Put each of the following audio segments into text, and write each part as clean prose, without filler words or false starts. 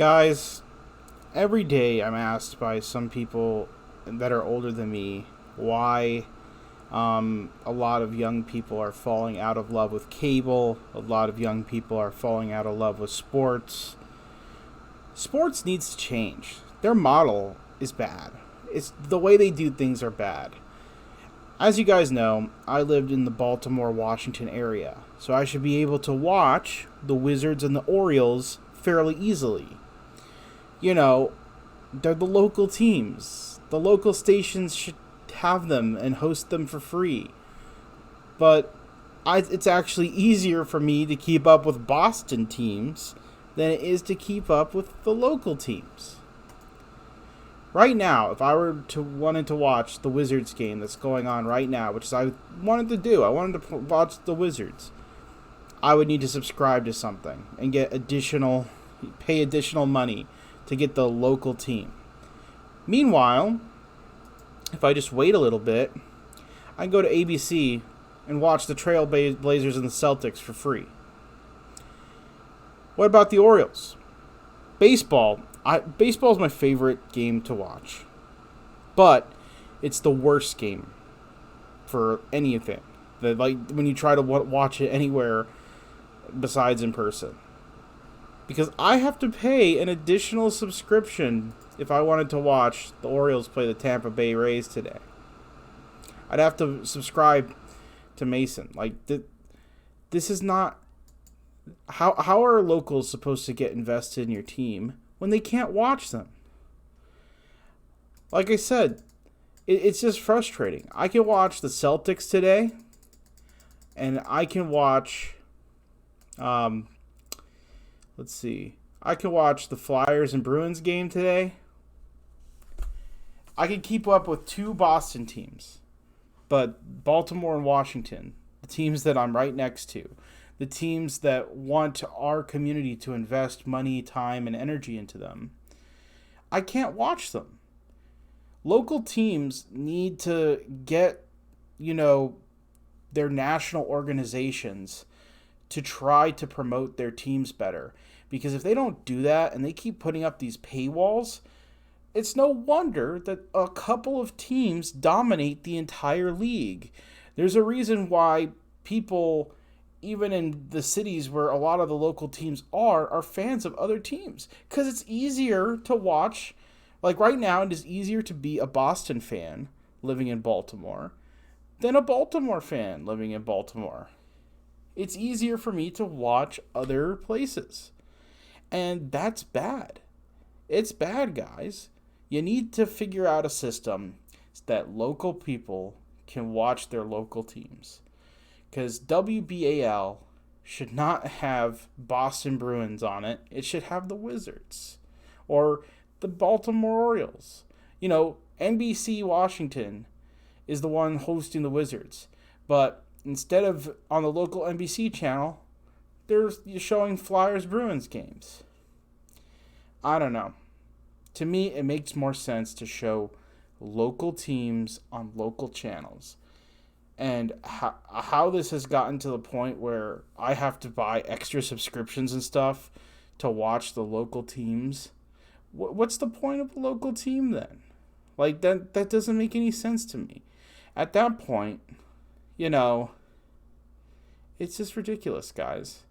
Guys, every day I'm asked by some people that are older than me why a lot of young people are falling out of love with cable. A lot of young people are falling out of love with sports. Sports needs to change. Their model is bad. It's the way they do things are bad. As you guys know, I lived in the Baltimore, Washington area, so I should be able to watch the Wizards and the Orioles fairly easily. You know, they're the local teams. The local stations should have them and host them for free. But it's actually easier for me to keep up with Boston teams than it is to keep up with the local teams. Right now, if I were to wanted to watch the Wizards game that's going on right now, which is I wanted to do, I wanted to watch the Wizards, I would need to subscribe to something and pay additional money to get the local team. Meanwhile, if I just wait a little bit, I can go to ABC and watch the Trail Blazers and the Celtics for free. What about the Orioles? Baseball is my favorite game to watch, but it's the worst game for anything. Like when you try to watch it anywhere besides in person, because I have to pay an additional subscription if I wanted to watch the Orioles play the Tampa Bay Rays today. I'd have to subscribe to Mason. This is not how are locals supposed to get invested in your team when they can't watch them? Like I said, it's just frustrating. I can watch the Celtics today, and I can watch, let's see, I can watch the Flyers and Bruins game today. I can keep up with two Boston teams, but Baltimore and Washington, the teams that I'm right next to, the teams that want our community to invest money, time, and energy into them, I can't watch them. Local teams need to get, their national organizations to try to promote their teams better. Because if they don't do that and they keep putting up these paywalls, it's no wonder that a couple of teams dominate the entire league. There's a reason why people, even in the cities where a lot of the local teams are fans of other teams. Because it's easier to watch. Like right now, it is easier to be a Boston fan living in Baltimore than a Baltimore fan living in Baltimore. It's easier for me to watch other places. And that's bad. It's bad, guys. You need to figure out a system that local people can watch their local teams. Because WBAL should not have Boston Bruins on it. It should have the Wizards or the Baltimore Orioles. NBC Washington is the one hosting the Wizards. But instead of on the local NBC channel, they're showing Flyers Bruins games. I don't know. To me, it makes more sense to show local teams on local channels. And how this has gotten to the point where I have to buy extra subscriptions and stuff to watch the local teams. What's the point of a local team then? That doesn't make any sense to me. At that point, it's just ridiculous, guys.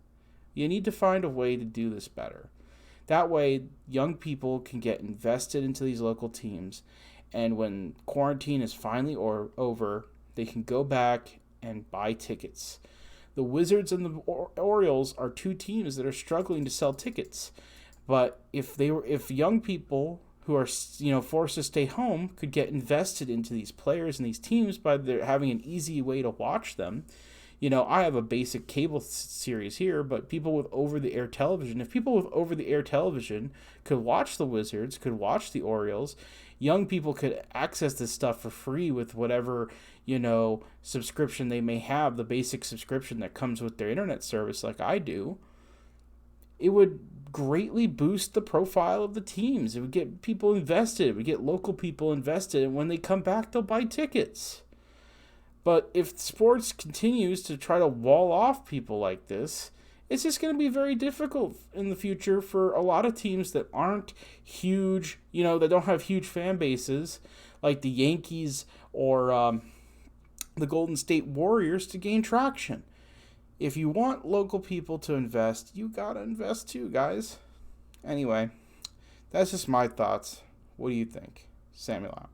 You need to find a way to do this better. That way, young people can get invested into these local teams. And when quarantine is finally over, they can go back and buy tickets. The Wizards and the Orioles are two teams that are struggling to sell tickets. But if young people who are forced to stay home could get invested into these players and these teams by having an easy way to watch them. I have a basic cable series here, but people with over-the-air television, if people with over-the-air television could watch the Wizards, could watch the Orioles, young people could access this stuff for free with whatever, subscription they may have, the basic subscription that comes with their internet service like I do. It would greatly boost the profile of the teams. It would get people invested. It would get local people invested, and when they come back, they'll buy tickets. But if sports continues to try to wall off people like this, it's just going to be very difficult in the future for a lot of teams that aren't huge, that don't have huge fan bases, like the Yankees or the Golden State Warriors, to gain traction. If you want local people to invest, you got to invest too, guys. Anyway, that's just my thoughts. What do you think? Samuel out.